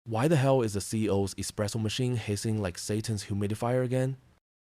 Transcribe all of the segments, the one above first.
Why the hell is the CEO's espresso machine hissing like Satan's humidifier again?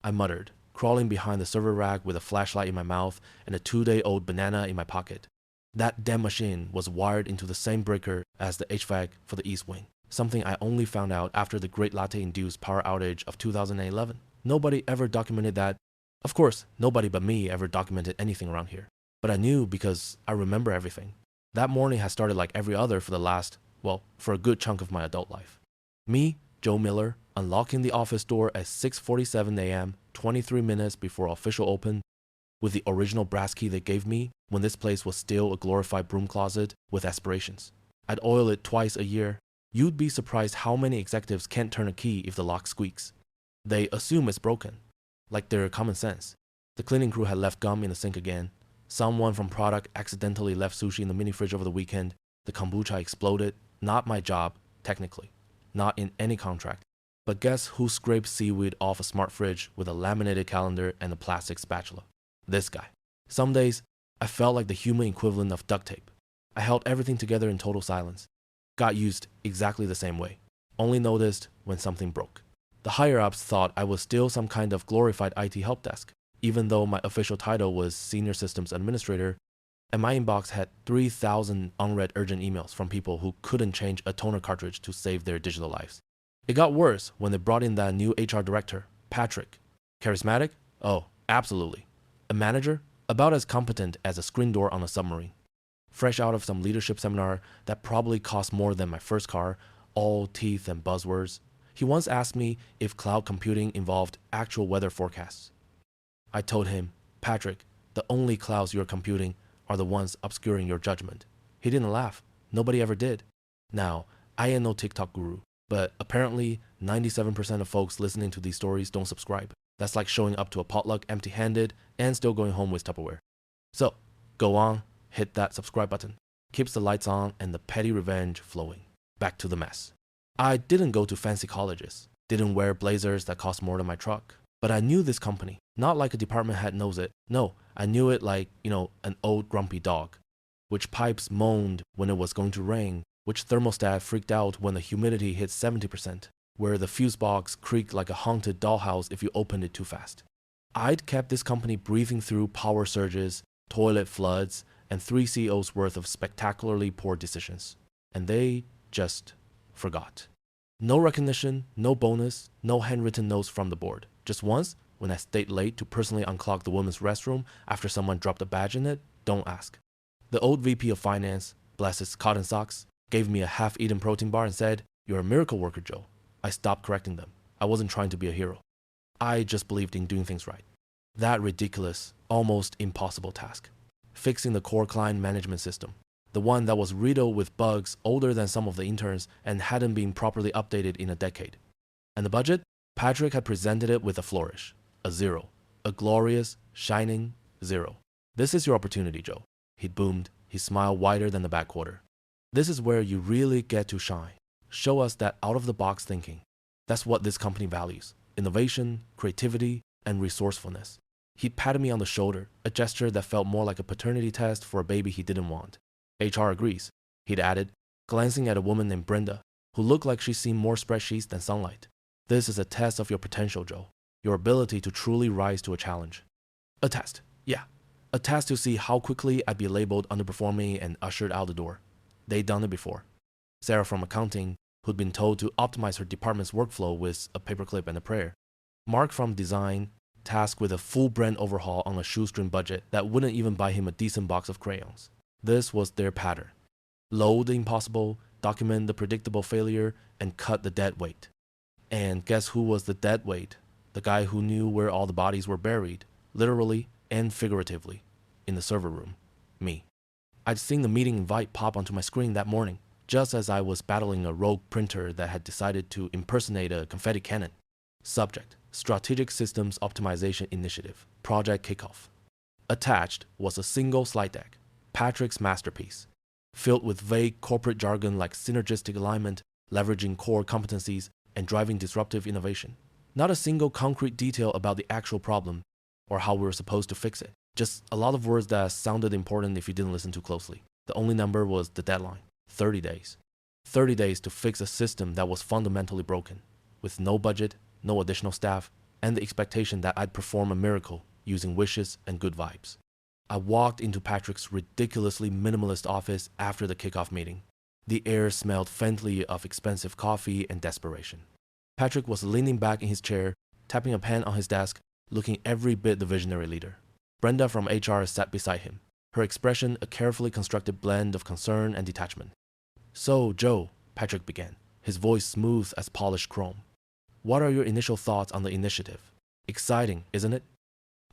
I muttered, crawling behind the server rack with a flashlight in my mouth and a 2-day-old banana in my pocket. That damn machine was wired into the same breaker as the HVAC for the East Wing, something I only found out after the Great Latte-induced power outage of 2011. Nobody ever documented that. Of course, nobody but me ever documented anything around here. But I knew because I remember everything. That morning had started like every other for the last, well, for a good chunk of my adult life. Me, Joe Miller, unlocking the office door at 6:47 a.m., 23 minutes before official open, with the original brass key they gave me when this place was still a glorified broom closet with aspirations. I'd oil it twice a year. You'd be surprised how many executives can't turn a key if the lock squeaks. They assume it's broken, like they're common sense. The cleaning crew had left gum in the sink again. Someone from product accidentally left sushi in the mini fridge over the weekend. The kombucha exploded. Not my job, technically. Not in any contract. But guess who scraped seaweed off a smart fridge with a laminated calendar and a plastic spatula? This guy. Some days, I felt like the human equivalent of duct tape. I held everything together in total silence. Got used exactly the same way. Only noticed when something broke. The higher-ups thought I was still some kind of glorified IT help desk, even though my official title was Senior Systems Administrator, and my inbox had 3,000 unread urgent emails from people who couldn't change a toner cartridge to save their digital lives. It got worse when they brought in that new HR director, Patrick. Charismatic? Oh, absolutely. A manager? About as competent as a screen door on a submarine. Fresh out of some leadership seminar that probably cost more than my first car, all teeth and buzzwords. He once asked me if cloud computing involved actual weather forecasts. I told him, Patrick, the only clouds you're computing are the ones obscuring your judgment. He didn't laugh. Nobody ever did. Now, I ain't no TikTok guru, but apparently 97% of folks listening to these stories don't subscribe. That's like showing up to a potluck empty-handed and still going home with Tupperware. So, go on, hit that subscribe button. Keeps the lights on and the petty revenge flowing. Back to the mess. I didn't go to fancy colleges, didn't wear blazers that cost more than my truck, but I knew this company, not like a department head knows it. No, I knew it like, an old grumpy dog. Which pipes moaned when it was going to rain, which thermostat freaked out when the humidity hit 70%, where the fuse box creaked like a haunted dollhouse if you opened it too fast. I'd kept this company breathing through power surges, toilet floods, and 3 CEOs worth of spectacularly poor decisions. And they just forgot. No recognition, no bonus, no handwritten notes from the board. Just once, when I stayed late to personally unclog the women's restroom after someone dropped a badge in it, don't ask. The old VP of Finance, bless his cotton socks, gave me a half-eaten protein bar and said, "You're a miracle worker, Joe." I stopped correcting them. I wasn't trying to be a hero. I just believed in doing things right. That ridiculous, almost impossible task. Fixing the core client management system. The one that was riddled with bugs older than some of the interns and hadn't been properly updated in a decade. And the budget? Patrick had presented it with a flourish. A 0. A glorious, shining 0. This is your opportunity, Joe. He boomed, his smile wider than the back quarter. This is where you really get to shine. Show us that out-of-the-box thinking. That's what this company values. Innovation, creativity, and resourcefulness. He patted me on the shoulder, a gesture that felt more like a paternity test for a baby he didn't want. HR agrees, he'd added, glancing at a woman named Brenda, who looked like she'd seen more spreadsheets than sunlight. This is a test of your potential, Joe. Your ability to truly rise to a challenge. A test, yeah. A test to see how quickly I'd be labeled underperforming and ushered out the door. They'd done it before. Sarah from accounting, who'd been told to optimize her department's workflow with a paperclip and a prayer. Mark from design, tasked with a full brand overhaul on a shoestring budget that wouldn't even buy him a decent box of crayons. This was their pattern. Load the impossible, document the predictable failure, and cut the dead weight. And guess who was the dead weight? The guy who knew where all the bodies were buried, literally and figuratively, in the server room. Me. I'd seen the meeting invite pop onto my screen that morning, just as I was battling a rogue printer that had decided to impersonate a confetti cannon. Subject: Strategic Systems Optimization Initiative, Project Kickoff. Attached was a single slide deck, Patrick's masterpiece, filled with vague corporate jargon like synergistic alignment, leveraging core competencies, and driving disruptive innovation. Not a single concrete detail about the actual problem or how we were supposed to fix it. Just a lot of words that sounded important if you didn't listen too closely. The only number was the deadline, 30 days. 30 days to fix a system that was fundamentally broken, with no budget, no additional staff, and the expectation that I'd perform a miracle using wishes and good vibes. I walked into Patrick's ridiculously minimalist office after the kickoff meeting. The air smelled faintly of expensive coffee and desperation. Patrick was leaning back in his chair, tapping a pen on his desk, looking every bit the visionary leader. Brenda from HR sat beside him, her expression a carefully constructed blend of concern and detachment. "So, Joe," Patrick began, his voice smooth as polished chrome. "What are your initial thoughts on the initiative? Exciting, isn't it?"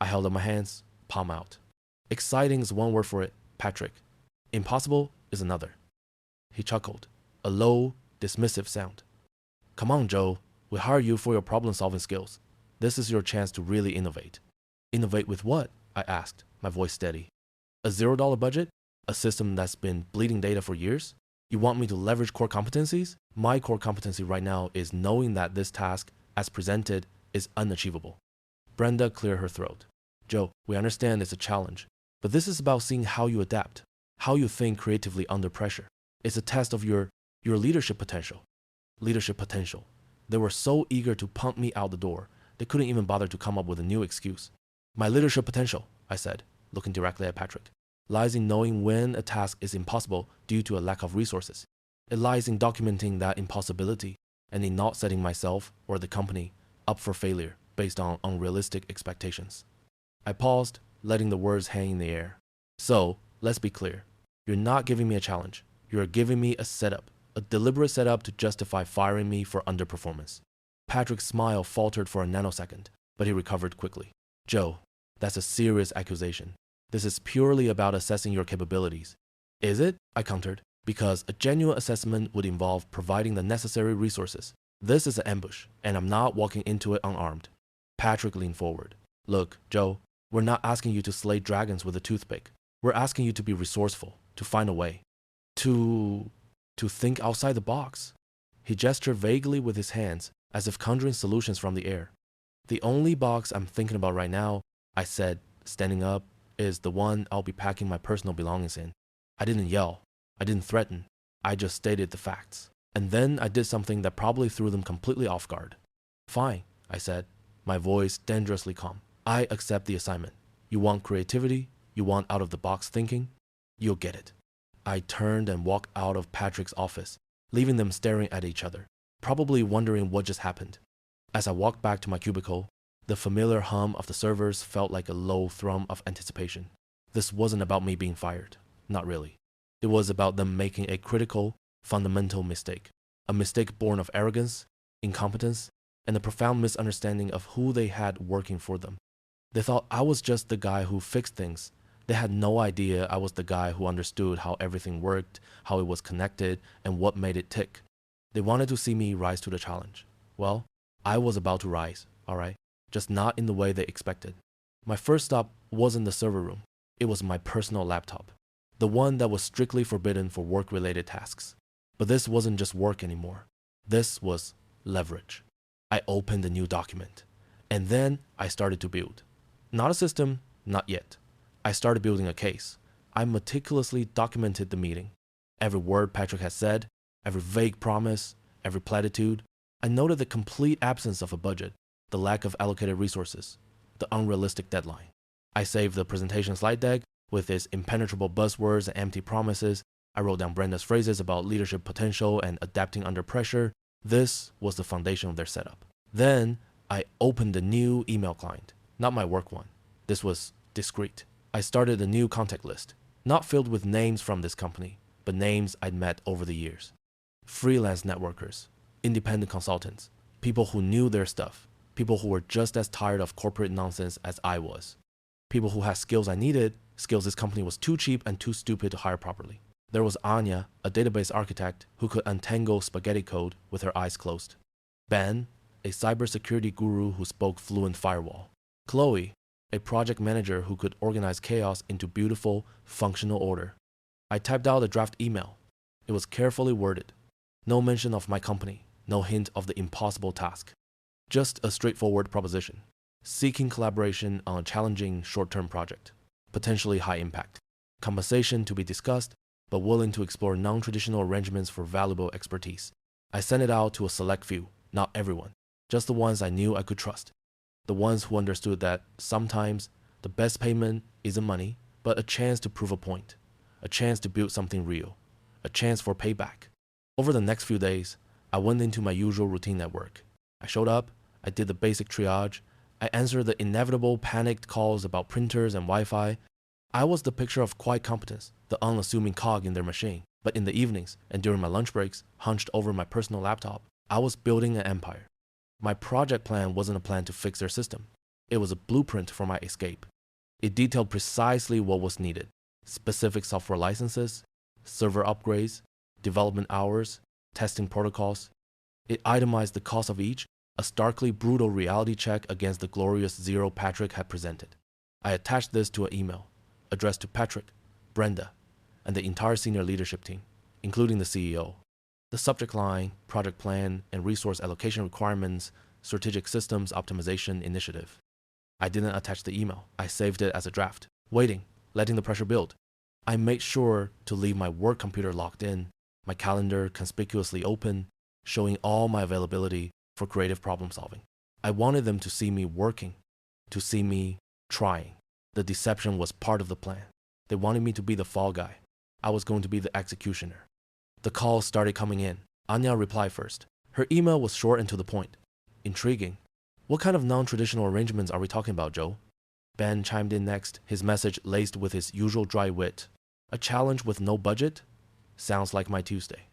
I held up my hands, palm out. Exciting is one word for it, Patrick. Impossible is another. He chuckled, a low, dismissive sound. "Come on, Joe. We hired you for your problem-solving skills. This is your chance to really innovate." "Innovate with what?" I asked, my voice steady. "A $0 budget? A system that's been bleeding data for years? You want me to leverage core competencies? My core competency right now is knowing that this task, as presented, is unachievable." Brenda cleared her throat. "Joe, we understand it's a challenge, but this is about seeing how you adapt, how you think creatively under pressure. It's a test of your leadership potential." Leadership potential. They were so eager to pump me out the door, they couldn't even bother to come up with a new excuse. "My leadership potential," I said, looking directly at Patrick, "lies in knowing when a task is impossible due to a lack of resources. It lies in documenting that impossibility and in not setting myself or the company up for failure based on unrealistic expectations." I paused, letting the words hang in the air. "So, let's be clear. You're not giving me a challenge. You're giving me a setup, a deliberate setup to justify firing me for underperformance." Patrick's smile faltered for a nanosecond, but he recovered quickly. "Joe, that's a serious accusation. This is purely about assessing your capabilities." "Is it?" I countered, "because a genuine assessment would involve providing the necessary resources. This is an ambush, and I'm not walking into it unarmed." Patrick leaned forward. "Look, Joe, we're not asking you to slay dragons with a toothpick. We're asking you to be resourceful, to find a way. To think outside the box." He gestured vaguely with his hands, as if conjuring solutions from the air. "The only box I'm thinking about right now," I said, standing up, "is the one I'll be packing my personal belongings in." I didn't yell. I didn't threaten. I just stated the facts. And then I did something that probably threw them completely off guard. "Fine," I said, my voice dangerously calm. "I accept the assignment. You want creativity? You want out-of-the-box thinking? You'll get it." I turned and walked out of Patrick's office, leaving them staring at each other, probably wondering what just happened. As I walked back to my cubicle, the familiar hum of the servers felt like a low thrum of anticipation. This wasn't about me being fired. Not really. It was about them making a critical, fundamental mistake. A mistake born of arrogance, incompetence, and a profound misunderstanding of who they had working for them. They thought I was just the guy who fixed things. They had no idea I was the guy who understood how everything worked, how it was connected, and what made it tick. They wanted to see me rise to the challenge. Well, I was about to rise, all right? Just not in the way they expected. My first stop wasn't the server room. It was my personal laptop, the one that was strictly forbidden for work-related tasks. But this wasn't just work anymore. This was leverage. I opened a new document, and then I started to build. Not a system, not yet. I started building a case. I meticulously documented the meeting. Every word Patrick had said, every vague promise, every platitude. I noted the complete absence of a budget, the lack of allocated resources, the unrealistic deadline. I saved the presentation slide deck with its impenetrable buzzwords and empty promises. I wrote down Brenda's phrases about leadership potential and adapting under pressure. This was the foundation of their setup. Then I opened a new email client, not my work one. This was discreet. I started a new contact list, not filled with names from this company, but names I'd met over the years. Freelance networkers, independent consultants, people who knew their stuff, people who were just as tired of corporate nonsense as I was. People who had skills I needed, skills this company was too cheap and too stupid to hire properly. There was Anya, a database architect who could untangle spaghetti code with her eyes closed. Ben, a cybersecurity guru who spoke fluent firewall. Chloe, a project manager who could organize chaos into beautiful, functional order. I typed out a draft email. It was carefully worded. No mention of my company, no hint of the impossible task. Just a straightforward proposition, seeking collaboration on a challenging short-term project, potentially high impact. Compensation to be discussed, but willing to explore non-traditional arrangements for valuable expertise. I sent it out to a select few, not everyone, just the ones I knew I could trust. The ones who understood that sometimes the best payment isn't money, but a chance to prove a point, a chance to build something real, a chance for payback. Over the next few days, I went into my usual routine at work. I showed up, I did the basic triage, I answered the inevitable panicked calls about printers and Wi-Fi. I was the picture of quiet competence, the unassuming cog in their machine. But in the evenings and during my lunch breaks, hunched over my personal laptop, I was building an empire. My project plan wasn't a plan to fix their system. It was a blueprint for my escape. It detailed precisely what was needed: specific software licenses, server upgrades, development hours, testing protocols. It itemized the cost of each, a starkly brutal reality check against the glorious zero Patrick had presented. I attached this to an email, addressed to Patrick, Brenda, and the entire senior leadership team, including the CEO. The subject line, project plan, and resource allocation requirements, strategic systems optimization initiative. I didn't attach the email. I saved it as a draft, waiting, letting the pressure build. I made sure to leave my work computer logged in, my calendar conspicuously open, showing all my availability for creative problem solving. I wanted them to see me working, to see me trying. The deception was part of the plan. They wanted me to be the fall guy. I was going to be the executioner. The calls started coming in. Anya replied first. Her email was short and to the point. Intriguing. What kind of non-traditional arrangements are we talking about, Joe? Ben chimed in next, his message laced with his usual dry wit. A challenge with no budget? Sounds like my Tuesday.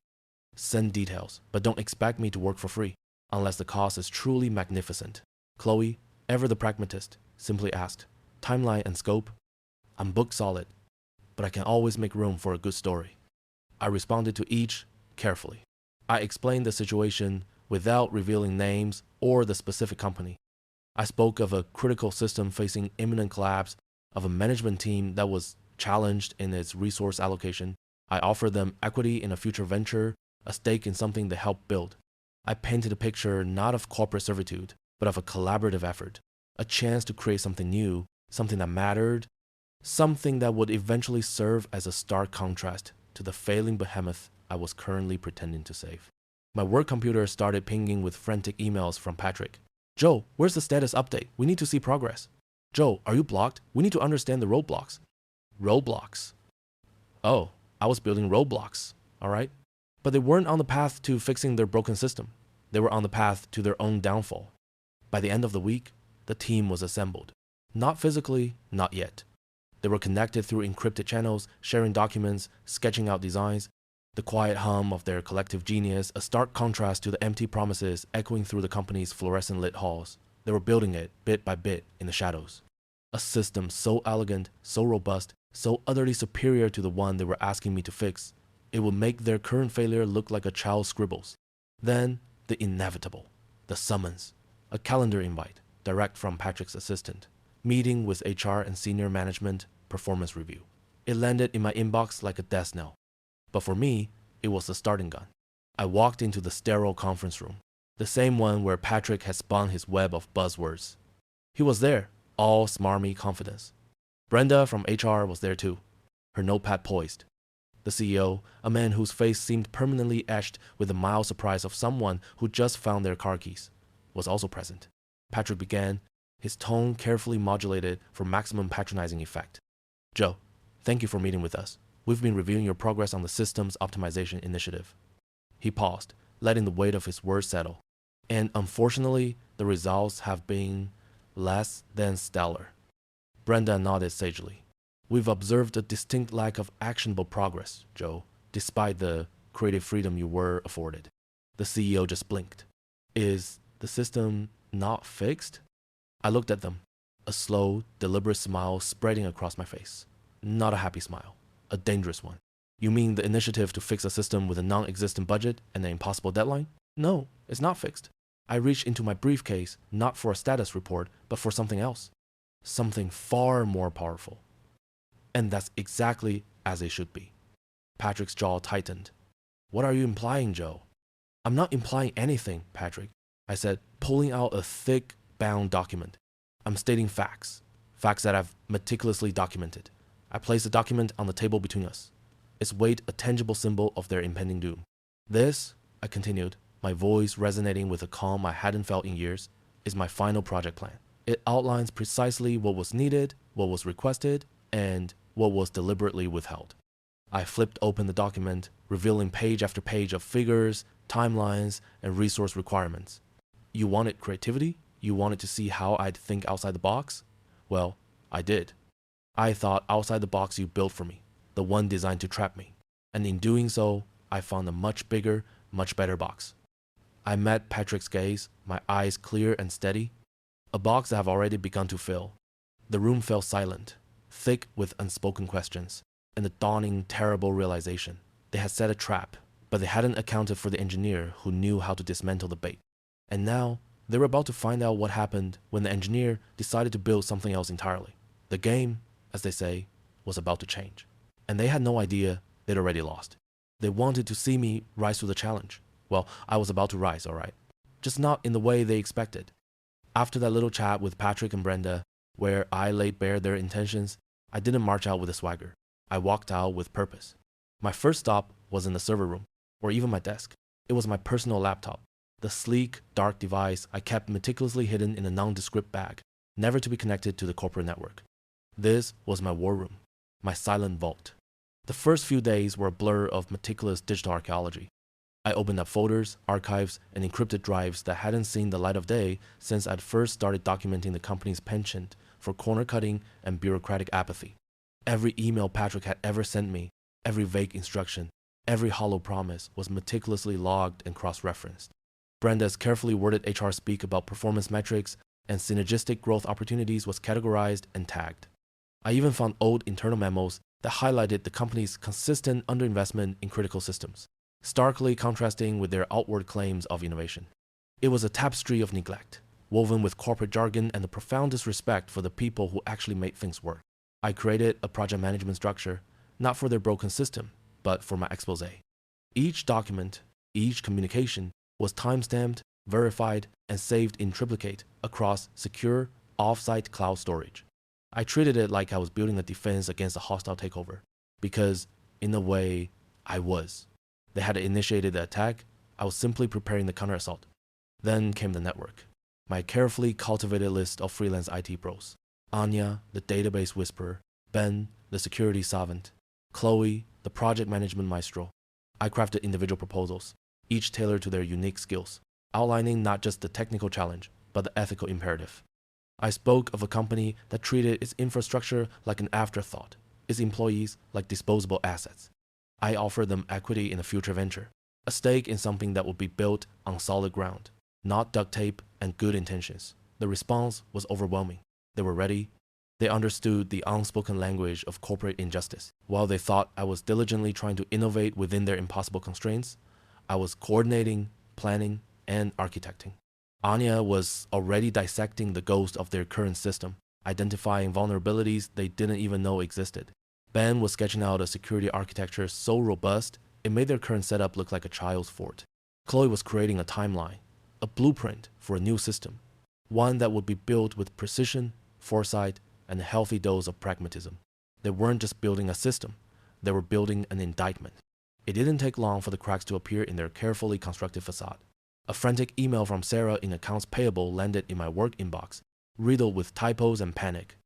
Send details, but don't expect me to work for free, unless the cost is truly magnificent. Chloe, ever the pragmatist, simply asked, timeline and scope? I'm booked solid, but I can always make room for a good story. I responded to each carefully. I explained the situation without revealing names or the specific company. I spoke of a critical system facing imminent collapse, of a management team that was challenged in its resource allocation. I offered them equity in a future venture, a stake in something they helped build. I painted a picture not of corporate servitude, but of a collaborative effort, a chance to create something new, something that mattered, something that would eventually serve as a stark contrast to the failing behemoth I was currently pretending to save. My work computer started pinging with frantic emails from Patrick. Joe, where's the status update? We need to see progress. Joe, are you blocked? We need to understand the roadblocks. Roadblocks? Oh, I was building roadblocks, all right? But they weren't on the path to fixing their broken system. They were on the path to their own downfall. By the end of the week, the team was assembled. Not physically, not yet. They were connected through encrypted channels, sharing documents, sketching out designs. The quiet hum of their collective genius, a stark contrast to the empty promises echoing through the company's fluorescent lit halls. They were building it, bit by bit, in the shadows. A system so elegant, so robust, so utterly superior to the one they were asking me to fix, it would make their current failure look like a child's scribbles. Then, the inevitable. The summons. A calendar invite, direct from Patrick's assistant. Meeting with HR and senior management, performance review. It landed in my inbox like a death knell. But for me, it was the starting gun. I walked into the sterile conference room, the same one where Patrick had spun his web of buzzwords. He was there, all smarmy confidence. Brenda from HR was there too, her notepad poised. The CEO, a man whose face seemed permanently etched with the mild surprise of someone who just found their car keys, was also present. Patrick began, his tone carefully modulated for maximum patronizing effect. Joe, thank you for meeting with us. We've been reviewing your progress on the systems optimization initiative. He paused, letting the weight of his words settle. And unfortunately, the results have been less than stellar. Brenda nodded sagely. We've observed a distinct lack of actionable progress, Joe, despite the creative freedom you were afforded. The CEO just blinked. Is the system not fixed? I looked at them, a slow, deliberate smile spreading across my face. Not a happy smile, a dangerous one. You mean the initiative to fix a system with a non-existent budget and an impossible deadline? No, it's not fixed. I reached into my briefcase, not for a status report, but for something else. Something far more powerful. And that's exactly as it should be. Patrick's jaw tightened. What are you implying, Joe? I'm not implying anything, Patrick, I said, pulling out a thick, bound document. I'm stating facts. Facts that I've meticulously documented. I placed the document on the table between us. its weight a tangible symbol of their impending doom. This, I continued, my voice resonating with a calm I hadn't felt in years, is my final project plan. It outlines precisely what was needed, what was requested, and what was deliberately withheld. I flipped open the document, revealing page after page of figures, timelines, and resource requirements. You wanted creativity? You wanted to see how I'd think outside the box? Well, I did. I thought outside the box you built for me, the one designed to trap me. And in doing so, I found a much bigger, much better box. I met Patrick's gaze, my eyes clear and steady. A box that have already begun to fill. The room fell silent, thick with unspoken questions, and the dawning, terrible realization. They had set a trap, but they hadn't accounted for the engineer who knew how to dismantle the bait. And now, they were about to find out what happened when the engineer decided to build something else entirely. The game, as they say, was about to change. And they had no idea they'd already lost. They wanted to see me rise to the challenge. Well, I was about to rise, all right. Just not in the way they expected. After that little chat with Patrick and Brenda, where I laid bare their intentions, I didn't march out with a swagger. I walked out with purpose. My first stop wasn't the server room, or even my desk. It was my personal laptop, the sleek, dark device I kept meticulously hidden in a nondescript bag, never to be connected to the corporate network. This was my war room, my silent vault. The first few days were a blur of meticulous digital archaeology. I opened up folders, archives, and encrypted drives that hadn't seen the light of day since I'd first started documenting the company's penchant for corner-cutting and bureaucratic apathy. Every email Patrick had ever sent me, every vague instruction, every hollow promise was meticulously logged and cross-referenced. Brenda's carefully worded HR speak about performance metrics and synergistic growth opportunities was categorized and tagged. I even found old internal memos that highlighted the company's consistent underinvestment in critical systems, starkly contrasting with their outward claims of innovation. It was a tapestry of neglect, woven with corporate jargon and the profound disrespect for the people who actually made things work. I created a project management structure, not for their broken system, but for my expose. Each document, each communication was timestamped, verified, and saved in triplicate across secure, off-site cloud storage. I treated it like I was building a defense against a hostile takeover, because, in a way, I was. They had initiated the attack, I was simply preparing the counter-assault. Then came the network. My carefully cultivated list of freelance IT pros. Anya, the database whisperer. Ben, the security savant. Chloe, the project management maestro. I crafted individual proposals, each tailored to their unique skills, outlining not just the technical challenge, but the ethical imperative. I spoke of a company that treated its infrastructure like an afterthought, its employees like disposable assets. I offered them equity in a future venture, a stake in something that would be built on solid ground, not duct tape and good intentions. The response was overwhelming. They were ready. They understood the unspoken language of corporate injustice. While they thought I was diligently trying to innovate within their impossible constraints, I was coordinating, planning, and architecting. Anya was already dissecting the ghost of their current system, identifying vulnerabilities they didn't even know existed. Ben was sketching out a security architecture so robust, it made their current setup look like a child's fort. Chloe was creating a timeline, a blueprint for a new system, one that would be built with precision, foresight, and a healthy dose of pragmatism. They weren't just building a system, they were building an indictment. It didn't take long for the cracks to appear in their carefully constructed facade. A frantic email from Sarah in accounts payable landed in my work inbox, riddled with typos and panic.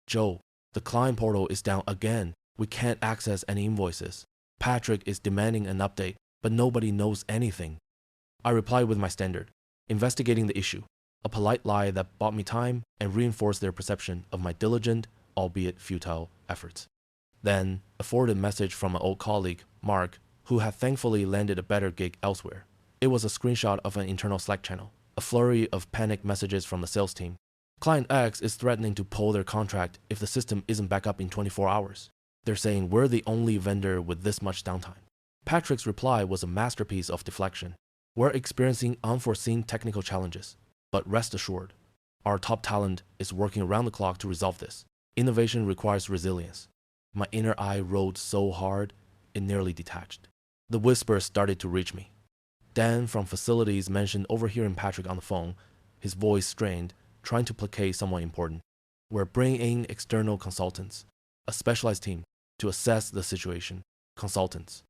Joe, the client portal is down again. We can't access any invoices. Patrick is demanding an update, but nobody knows anything. I replied with my standard, investigating the issue, a polite lie that bought me time and reinforced their perception of my diligent, albeit futile, efforts. Then, a forwarded message from an old colleague, Mark, who had thankfully landed a better gig elsewhere. It was a screenshot of an internal Slack channel, a flurry of panicked messages from the sales team. Client X is threatening to pull their contract if the system isn't back up in 24 hours. They're saying we're the only vendor with this much downtime. Patrick's reply was a masterpiece of deflection. We're experiencing unforeseen technical challenges, but rest assured, our top talent is working around the clock to resolve this. Innovation requires resilience. My inner eye rolled so hard, it nearly detached. The whispers started to reach me. Dan from facilities mentioned overhearing Patrick on the phone, his voice strained, trying to placate someone important. We're bringing in external consultants, a specialized team, to assess the situation. consultants.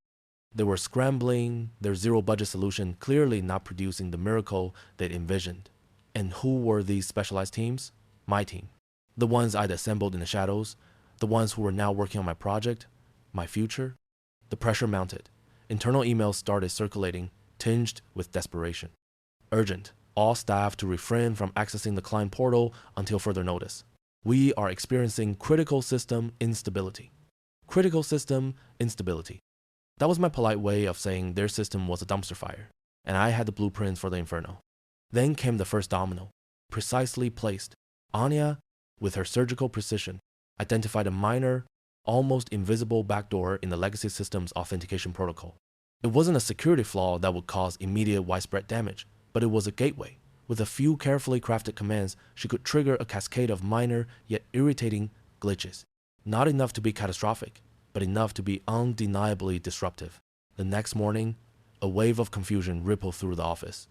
They were scrambling, their zero-budget solution clearly not producing the miracle they'd envisioned. And who were these specialized teams? My team. The ones I'd assembled in the shadows, the ones who were now working on my project, my future. The pressure mounted. Internal emails started circulating, tinged with desperation. Urgent. All staff to refrain from accessing the client portal until further notice. We are experiencing critical system instability. Critical system instability. That was my polite way of saying their system was a dumpster fire, and I had the blueprints for the inferno. Then came the first domino, precisely placed. Anya, with her surgical precision, identified a minor, almost invisible backdoor in the legacy system's authentication protocol. It wasn't a security flaw that would cause immediate widespread damage, but it was a gateway. With a few carefully crafted commands, she could trigger a cascade of minor yet irritating glitches. Not enough to be catastrophic, but enough to be undeniably disruptive. The next morning, a wave of confusion rippled through the office.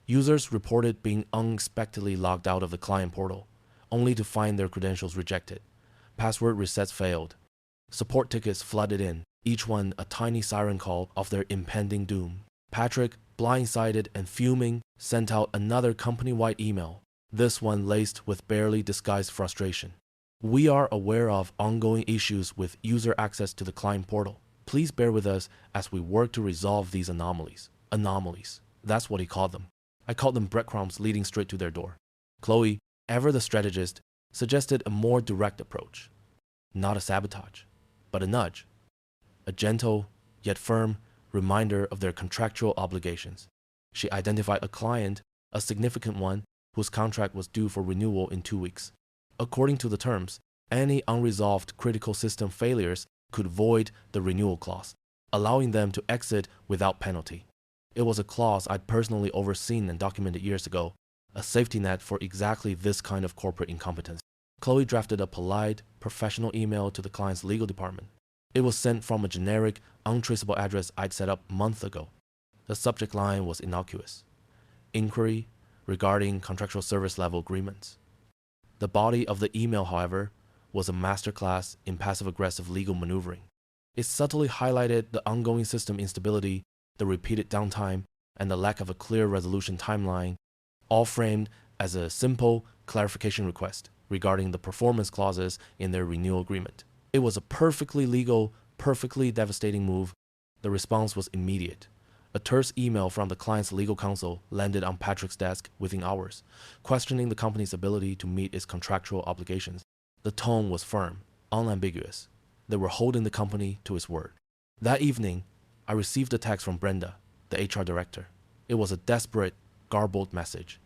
Users reported being unexpectedly logged out of the client portal, only to find their credentials rejected. Password resets failed. Support tickets flooded in, each one a tiny siren call of their impending doom. Patrick, blindsided and fuming, sent out another company-wide email, this one laced with barely disguised frustration. We are aware of ongoing issues with user access to the client portal. Please bear with us as we work to resolve these anomalies. Anomalies. That's what he called them. I called them breadcrumbs leading straight to their door. Chloe, ever the strategist, suggested a more direct approach. Not a sabotage, but a nudge. A gentle, yet firm, reminder of their contractual obligations. She identified a client, a significant one, whose contract was due for renewal in 2 weeks. According to the terms, any unresolved critical system failures could void the renewal clause, allowing them to exit without penalty. It was a clause I'd personally overseen and documented years ago, a safety net for exactly this kind of corporate incompetence. Chloe drafted a polite, professional email to the client's legal department. It was sent from a generic, untraceable address I'd set up months ago. The subject line was innocuous. Inquiry regarding contractual service level agreements. The body of the email, however, was a masterclass in passive-aggressive legal maneuvering. It subtly highlighted the ongoing system instability, the repeated downtime, and the lack of a clear resolution timeline, all framed as a simple clarification request regarding the performance clauses in their renewal agreement. It was a perfectly legal, perfectly devastating move. The response was immediate. A terse email from the client's legal counsel landed on Patrick's desk within hours, questioning the company's ability to meet its contractual obligations. The tone was firm, unambiguous. They were holding the company to its word. That evening, I received a text from Brenda, the HR director. It was a desperate, garbled message.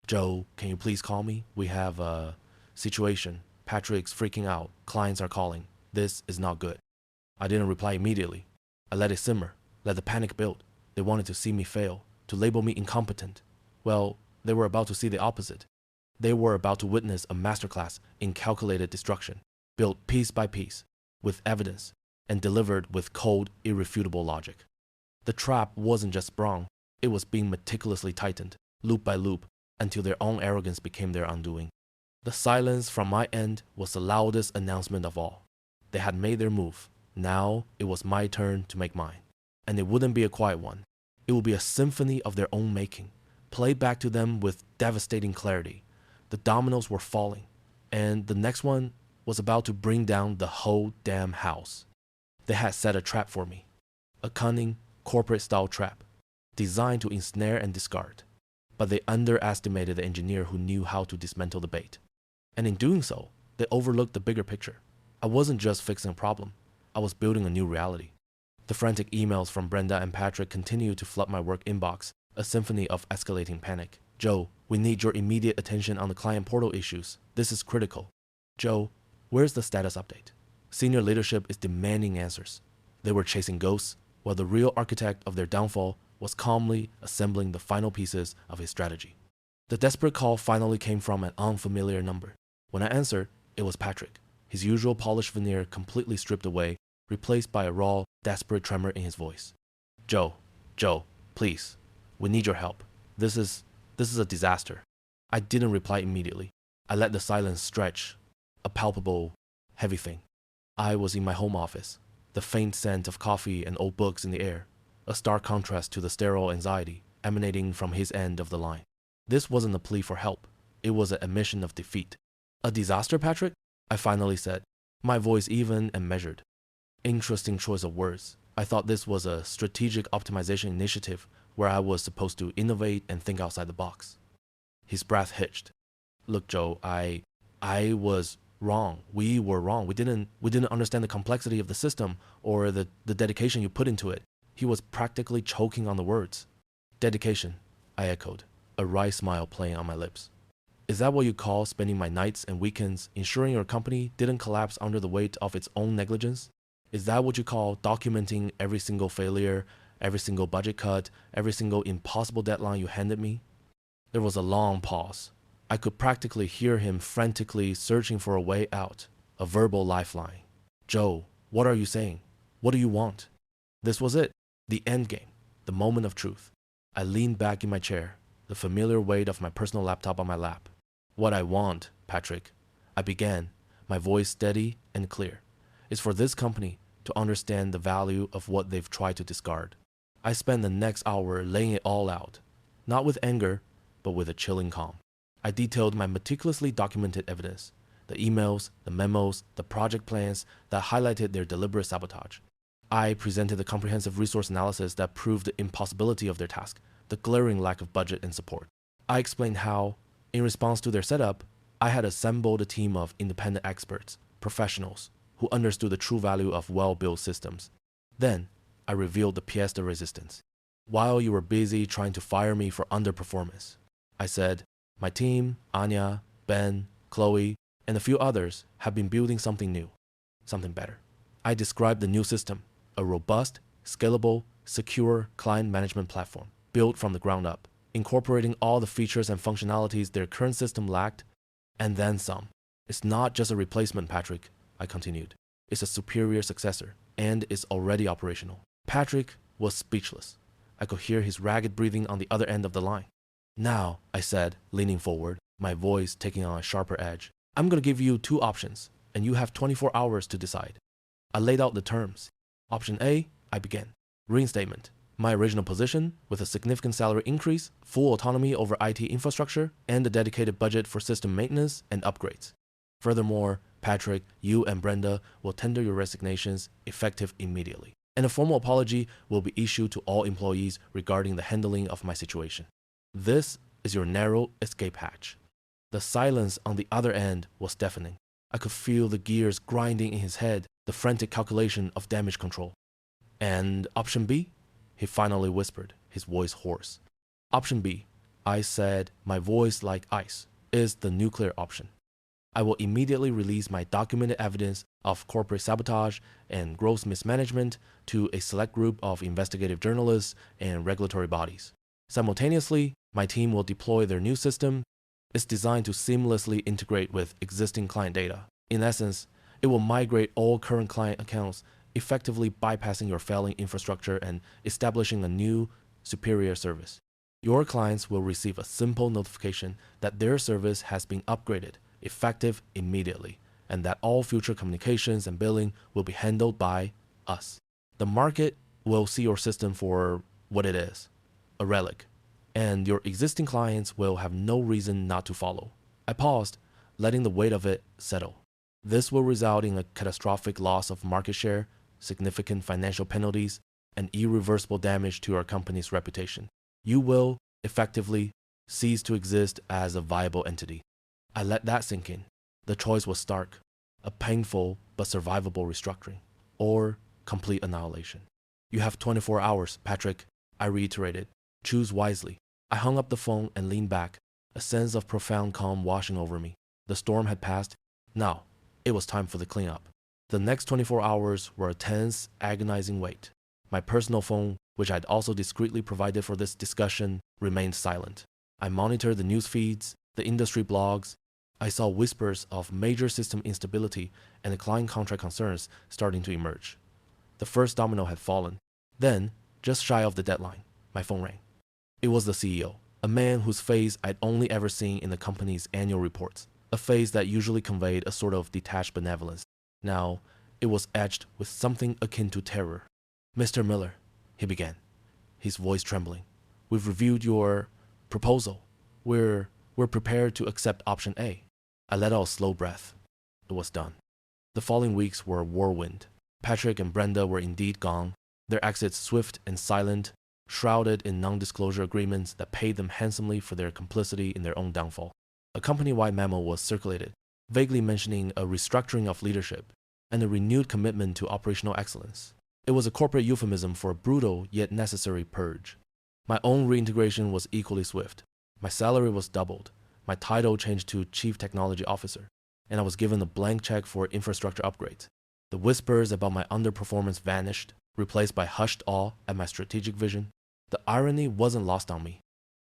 "Joe, can you please call me? We have a situation. Patrick's freaking out. Clients are calling. This is not good." I didn't reply immediately. I let it simmer, let the panic build. They wanted to see me fail, to label me incompetent. Well, they were about to see the opposite. They were about to witness a masterclass in calculated destruction, built piece by piece, with evidence, and delivered with cold, irrefutable logic. The trap wasn't just sprung, it was being meticulously tightened, loop by loop, until their own arrogance became their undoing. The silence from my end was the loudest announcement of all. They had made their move. Now it was my turn to make mine. And it wouldn't be a quiet one. It would be a symphony of their own making, played back to them with devastating clarity. The dominoes were falling, and the next one was about to bring down the whole damn house. They had set a trap for me, a cunning, corporate-style trap, designed to ensnare and discard. But they underestimated the engineer who knew how to dismantle the bait. And in doing so, they overlooked the bigger picture. I wasn't just fixing a problem, I was building a new reality. The frantic emails from Brenda and Patrick continued to flood my work inbox, a symphony of escalating panic. "Joe, we need your immediate attention on the client portal issues. This is critical." "Joe, where's the status update?" Senior leadership is demanding answers. They were chasing ghosts, while the real architect of their downfall was calmly assembling the final pieces of his strategy. The desperate call finally came from an unfamiliar number. When I answered, it was Patrick, his usual polished veneer completely stripped away, replaced by a raw, desperate tremor in his voice. Joe, please, we need your help. This is a disaster." I didn't reply immediately. I let the silence stretch, a palpable, heavy thing. I was in my home office. the faint scent of coffee and old books in the air, a stark contrast to the sterile anxiety emanating from his end of the line. This wasn't a plea for help. It was an admission of defeat. A disaster, Patrick? I finally said, my voice even and measured. Interesting choice of words. I thought this was a strategic optimization initiative where I was supposed to innovate and think outside the box. His breath hitched. Look, Joe, I was wrong. We were wrong. We didn't understand the complexity of the system or the dedication you put into it. He was practically choking on the words. Dedication, I echoed, a wry smile playing on my lips. Is that what you call spending my nights and weekends ensuring your company didn't collapse under the weight of its own negligence? Is that what you call documenting every single failure, every single budget cut, every single impossible deadline you handed me? There was a long pause. I could practically hear him frantically searching for a way out, a verbal lifeline. Joe, what are you saying? What do you want? This was it, the endgame, the moment of truth. I leaned back in my chair, the familiar weight of my personal laptop on my lap. What I want, Patrick, I began, my voice steady and clear, is for this company to understand the value of what they've tried to discard. I spent the next hour laying it all out, not with anger, but with a chilling calm. I detailed my meticulously documented evidence, the emails, the memos, the project plans that highlighted their deliberate sabotage. I presented the comprehensive resource analysis that proved the impossibility of their task, the glaring lack of budget and support. I explained how, in response to their setup, I had assembled a team of independent experts, professionals, who understood the true value of well-built systems. Then, I revealed the pièce de resistance. While you were busy trying to fire me for underperformance, I said, my team, Anya, Ben, Chloe, and a few others have been building something new, something better. I described the new system, a robust, scalable, secure client management platform built from the ground up, incorporating all the features and functionalities their current system lacked, and then some. It's not just a replacement, Patrick, I continued. It's a superior successor, and it's already operational. Patrick was speechless. I could hear his ragged breathing on the other end of the line. Now, I said, leaning forward, my voice taking on a sharper edge, I'm going to give you two options, and you have 24 hours to decide. I laid out the terms. Option A, I began. Reinstatement. My original position, with a significant salary increase, full autonomy over IT infrastructure, and a dedicated budget for system maintenance and upgrades. Furthermore, Patrick, you and Brenda will tender your resignations effective immediately, and a formal apology will be issued to all employees regarding the handling of my situation. This is your narrow escape hatch. The silence on the other end was deafening. I could feel the gears grinding in his head, the frantic calculation of damage control. And option B? He finally whispered, his voice hoarse. Option B, I said, my voice like ice, is the nuclear option. I will immediately release my documented evidence of corporate sabotage and gross mismanagement to a select group of investigative journalists and regulatory bodies. Simultaneously, my team will deploy their new system. It's designed to seamlessly integrate with existing client data. In essence, it will migrate all current client accounts, effectively bypassing your failing infrastructure and establishing a new, superior service. Your clients will receive a simple notification that their service has been upgraded, effective immediately, and that all future communications and billing will be handled by us. The market will see your system for what it is, a relic, and your existing clients will have no reason not to follow. I paused, letting the weight of it settle. This will result in a catastrophic loss of market share, significant financial penalties, and irreversible damage to our company's reputation. You will, effectively, cease to exist as a viable entity. I let that sink in. The choice was stark, a painful but survivable restructuring, or complete annihilation. You have 24 hours, Patrick, I reiterated. Choose wisely. I hung up the phone and leaned back, a sense of profound calm washing over me. The storm had passed. Now, it was time for the cleanup. The next 24 hours were a tense, agonizing wait. My personal phone, which I'd also discreetly provided for this discussion, remained silent. I monitored the news feeds, the industry blogs. I saw whispers of major system instability and the client contract concerns starting to emerge. The first domino had fallen. Then, just shy of the deadline, my phone rang. It was the CEO, a man whose face I'd only ever seen in the company's annual reports, a face that usually conveyed a sort of detached benevolence. Now, It was edged with something akin to terror. "Mr. Miller," he began, his voice trembling, "we've reviewed your proposal. We're prepared to accept option A." I let out a slow breath. It was done. The following weeks were a whirlwind. Patrick and Brenda were indeed gone, their exits swift and silent, shrouded in non-disclosure agreements that paid them handsomely for their complicity in their own downfall. A company-wide memo was circulated, vaguely mentioning a restructuring of leadership and a renewed commitment to operational excellence. It was a corporate euphemism for a brutal yet necessary purge. My own reintegration was equally swift. My salary was doubled, my title changed to Chief Technology Officer, and I was given a blank check for infrastructure upgrades. The whispers about my underperformance vanished, replaced by hushed awe at my strategic vision. The irony wasn't lost on me.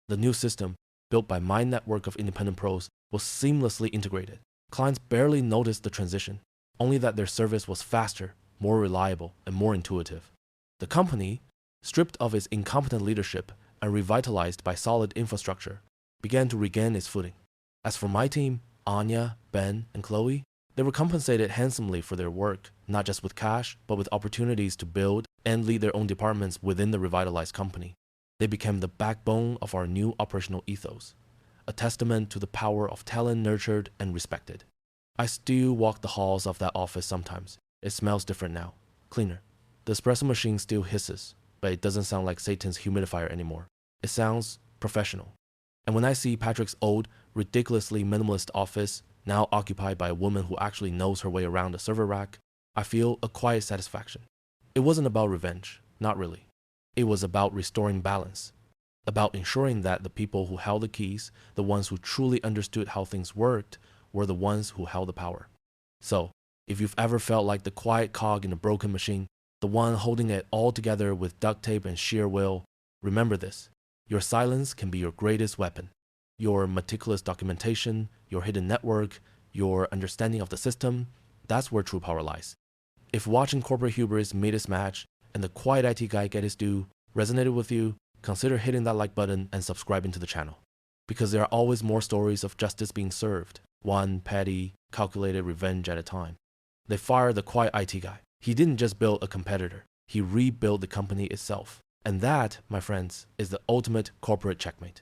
The new system, built by my network of independent pros, was seamlessly integrated. Clients barely noticed the transition, only that their service was faster, more reliable, and more intuitive. The company, stripped of its incompetent leadership and revitalized by solid infrastructure, began to regain its footing. As for my team, Anya, Ben, and Chloe, they were compensated handsomely for their work, not just with cash, but with opportunities to build and lead their own departments within the revitalized company. They became the backbone of our new operational ethos, a testament to the power of talent nurtured and respected. I still walk the halls of that office sometimes. It smells different now, cleaner. The espresso machine still hisses, but it doesn't sound like Satan's humidifier anymore. It sounds professional. And when I see Patrick's old, ridiculously minimalist office, now occupied by a woman who actually knows her way around the server rack, I feel a quiet satisfaction. It wasn't about revenge, not really. It was about restoring balance, about ensuring that the people who held the keys, the ones who truly understood how things worked, were the ones who held the power. So, if you've ever felt like the quiet cog in a broken machine, the one holding it all together with duct tape and sheer will, remember this: your silence can be your greatest weapon. Your meticulous documentation, your hidden network, your understanding of the system, that's where true power lies. If watching corporate hubris made its match and the quiet IT guy get his due resonated with you, consider hitting that like button and subscribing to the channel. Because there are always more stories of justice being served, one petty, calculated revenge at a time. They fired the quiet IT guy. He didn't just build a competitor, he rebuilt the company itself. And that, my friends, is the ultimate corporate checkmate.